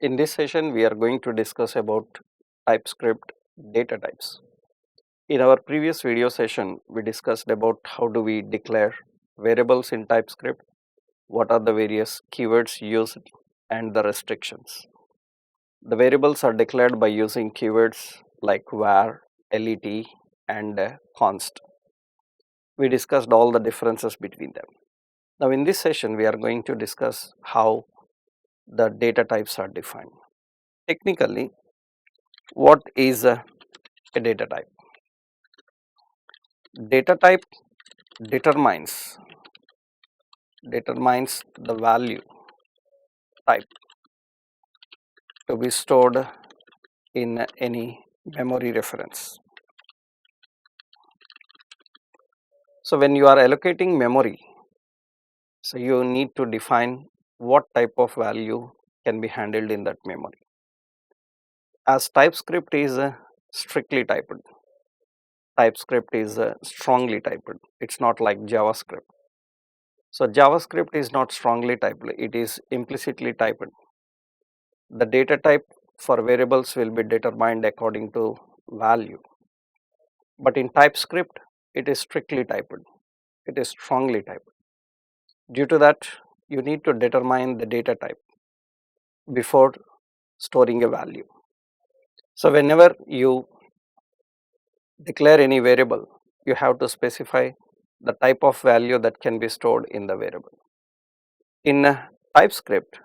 In this session, we are going to discuss about TypeScript data types. In our previous video session, we discussed about how do we declare variables in TypeScript, what are the various keywords used, and the restrictions. The variables are declared by using keywords like var, let, and const. We discussed all the differences between them. Now, in this session, we are going to discuss how the data types are defined. Technically, what is a data type? Data type determines the value type to be stored in any memory reference. So when you are allocating memory, so you need to define what type of value can be handled in that memory. As TypeScript is strictly typed, TypeScript is strongly typed. It's not like JavaScript. So JavaScript is not strongly typed, it is implicitly typed. The data type for variables will be determined according to value. But in TypeScript, it is strictly typed, it is strongly typed. Due to that, you need to determine the data type before storing a value. So whenever you declare any variable, you have to specify the type of value that can be stored in the variable. In TypeScript,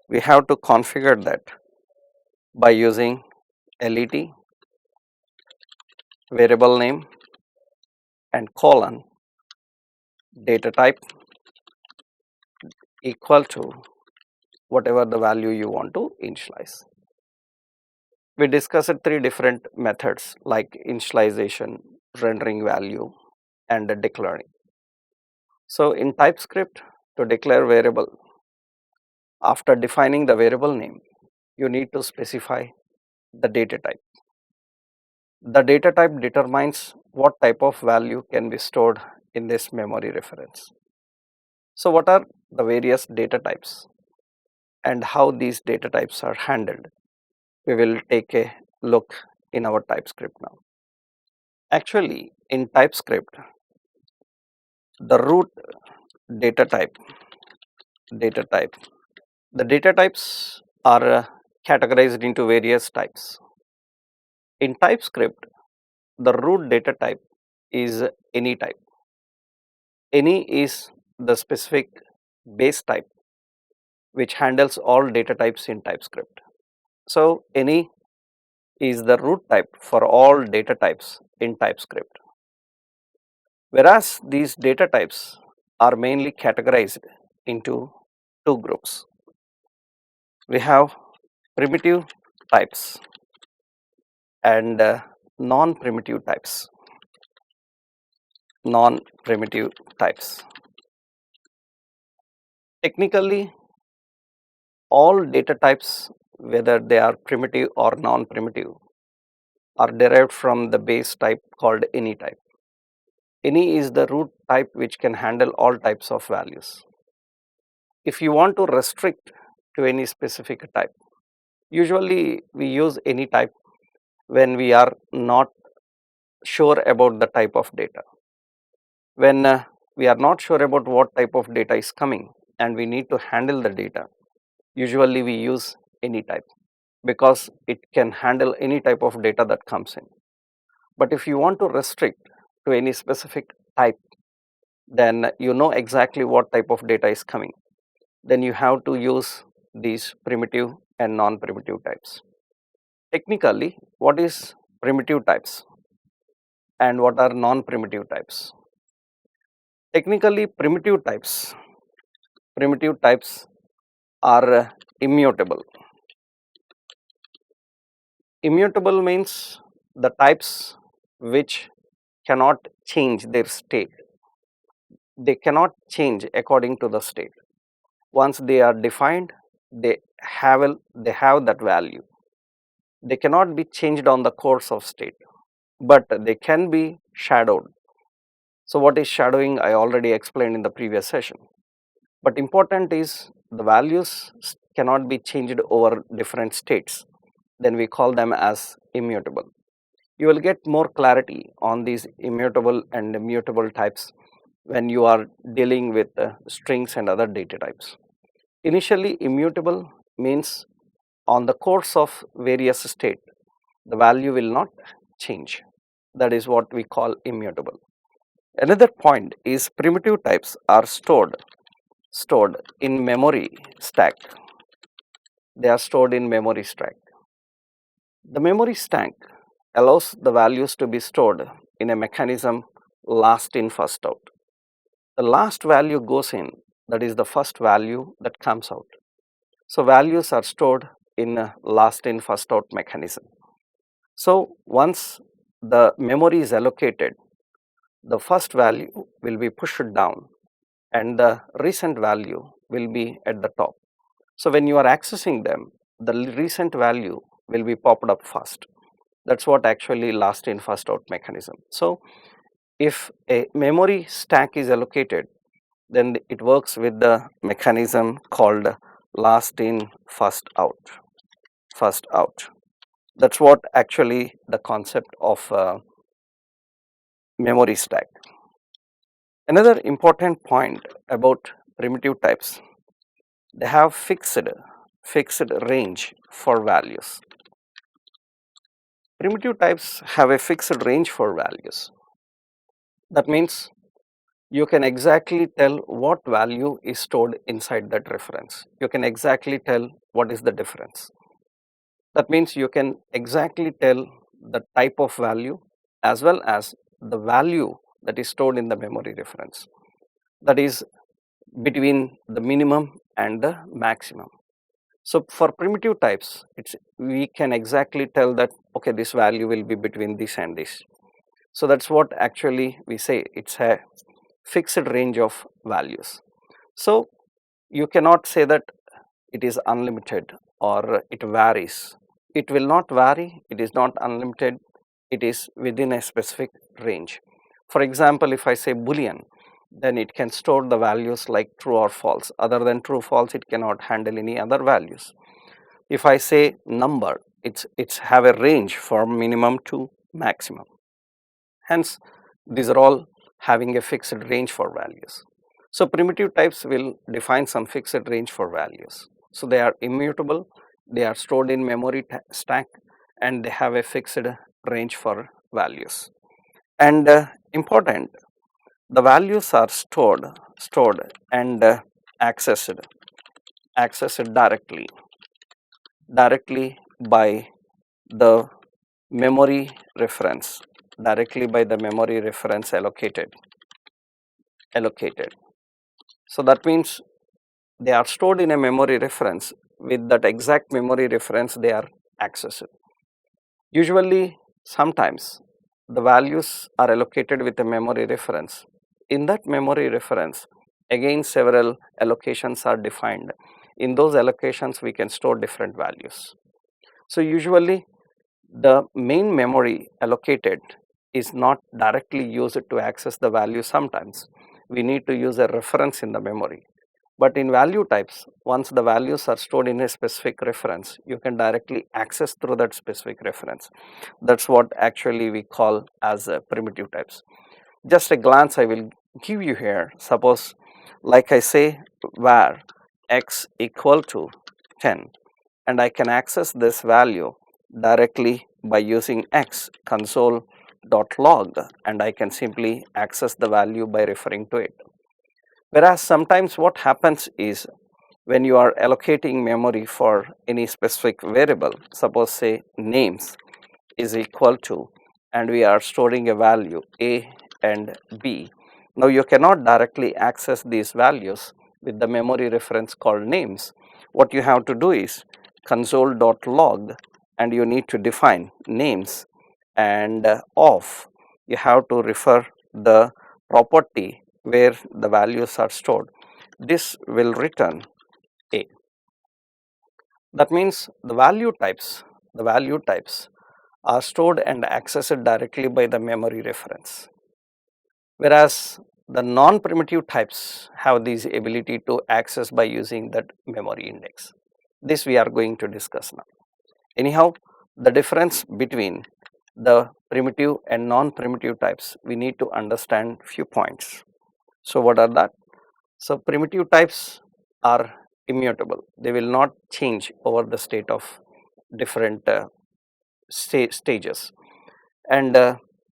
we have to configure that by using let, variable name, and colon, data type equal to whatever the value you want to initialize. We discussed three different methods like initialization, rendering value, and declaring. So in TypeScript, to declare variable, after defining the variable name, you need to specify the data type. The data type determines what type of value can be stored in this memory reference. So what are the various data types and how these data types are handled? We will take a look in our TypeScript now. Actually, in TypeScript, the root data type, the data types are categorized into various types. In TypeScript, the root data type is any type. Any is the specific base type which handles all data types in TypeScript. So any is the root type for all data types in TypeScript. Whereas these data types are mainly categorized into two groups. We have primitive types and non-primitive types. Technically, all data types, whether they are primitive or non-primitive, are derived from the base type called any type. Any is the root type which can handle all types of values. If you want to restrict to any specific type, usually we use any type when we are not sure about the type of data. When we are not sure about what type of data is coming and we need to handle the data, usually we use any type because it can handle any type of data that comes in. But if you want to restrict to any specific type, then you know exactly what type of data is coming. Then you have to use these primitive and non-primitive types. Technically, what is primitive types and what are non-primitive types? Technically, primitive types are immutable. Immutable means the types which cannot change their state. They cannot change according to the state. Once they are defined, they have that value. They cannot be changed on the course of state, but they can be shadowed. So what is shadowing? I already explained in the previous session. But important is the values cannot be changed over different states, then we call them as immutable. You will get more clarity on these immutable and mutable types when you are dealing with strings and other data types. Initially, immutable means on the course of various state, the value will not change. That is what we call immutable. Another point is primitive types are stored in memory stack. They are stored in memory stack. The memory stack allows the values to be stored in a mechanism last in first out. The last value goes in, that is the first value that comes out. So values are stored in a last in first out mechanism. So once the memory is allocated, the first value will be pushed down and the recent value will be at the top. So when you are accessing them, the recent value will be popped up first. That's what actually last in first out mechanism. So if a memory stack is allocated, then it works with the mechanism called last in first out. That's what actually the concept of memory stack. Another important point about primitive types, they have fixed range for values. Primitive types have a fixed range for values. That means you can exactly tell what value is stored inside that reference. You can exactly tell what is the difference. That means you can exactly tell the type of value as well as the value that is stored in the memory reference. That is between the minimum and the maximum. So for primitive types, we can exactly tell that okay, this value will be between this and this. So that's what actually we say, it's a fixed range of values. So you cannot say that it is unlimited or it varies. It will not vary, it is not unlimited, it is within a specific range. For example, if I say boolean, then it can store the values like true or false. Other than true, false, it cannot handle any other values. If I say number, it's have a range from minimum to maximum. Hence, these are all having a fixed range for values. So primitive types will define some fixed range for values. So they are immutable, they are stored in memory stack, and they have a fixed range for values. And important, the values are stored and accessed directly by the memory reference, allocated. So that means they are stored in a memory reference. With that exact memory reference, they are accessed. Usually, sometimes the values are allocated with a memory reference. In that memory reference, again several allocations are defined. In those allocations, we can store different values. So usually the main memory allocated is not directly used to access the value. Sometimes we need to use a reference in the memory. But in value types, once the values are stored in a specific reference, you can directly access through that specific reference. That's what actually we call as primitive types. Just a glance I will give you here. Suppose like I say var x equal to 10, and I can access this value directly by using x console.log, and I can simply access the value by referring to it. Whereas sometimes what happens is when you are allocating memory for any specific variable, suppose say names is equal to, and we are storing a value a and b. Now you cannot directly access these values with the memory reference called names. What you have to do is console.log, and you need to define names, and of you have to refer the property where the values are stored. This will return a. That means the value types are stored and accessed directly by the memory reference, whereas the non-primitive types have this ability to access by using that memory index. This we are going to discuss now. Anyhow, the difference between the primitive and non-primitive types, we need to understand few points. So what are that? So primitive types are immutable. They will not change over the state of different stages, and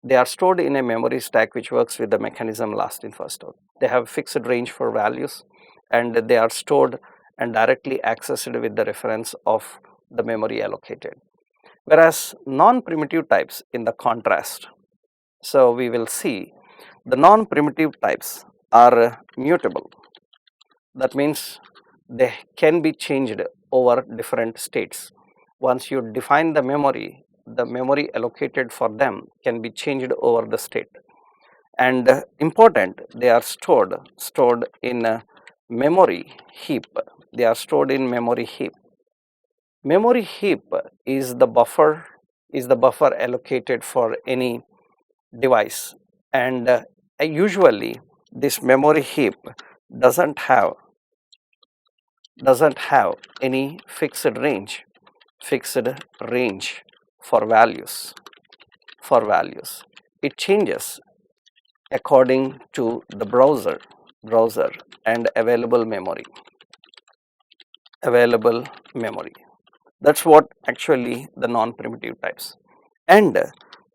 they are stored in a memory stack which works with the mechanism last in first out. They have fixed range for values, and they are stored and directly accessed with the reference of the memory allocated. Whereas non-primitive types, in the contrast, so we will see the non-primitive types are mutable. That means they can be changed over different states. Once you define the memory allocated for them can be changed over the state. And important, they are stored in a memory heap. They are stored in memory heap. Memory heap is the buffer allocated for any device, and usually this memory heap doesn't have any fixed range for values. It changes according to the browser and available memory. That's what actually the non-primitive types. And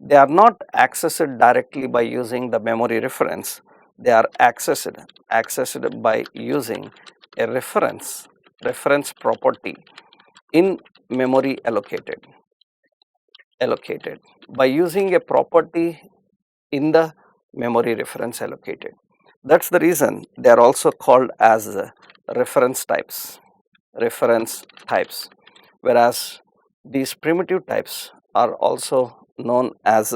they are not accessed directly by using the memory reference. They are accessed by using a reference property in memory allocated. By using a property in the memory reference allocated. That's the reason they are also called as reference types. Whereas these primitive types are also known as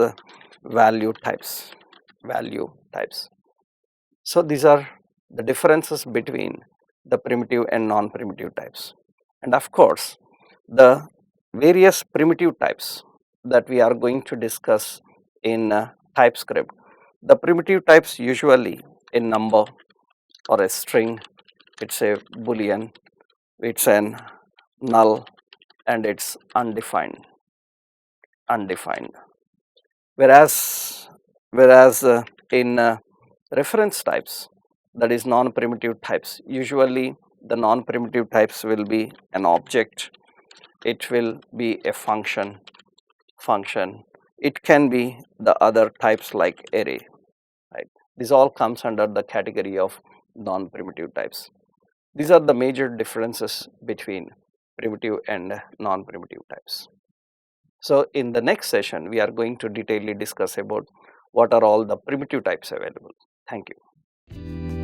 value types. So these are the differences between the primitive and non-primitive types. And of course, the various primitive types that we are going to discuss in TypeScript. The primitive types usually in number or a string, it's a boolean, it's an null, and it's undefined. Whereas in reference types, that is non-primitive types, usually the non-primitive types will be an object, it will be a function, it can be the other types like array, right? This all comes under the category of non-primitive types. These are the major differences between primitive and non-primitive types. So in the next session, we are going to detailedly discuss about what are all the primitive types available. Thank you.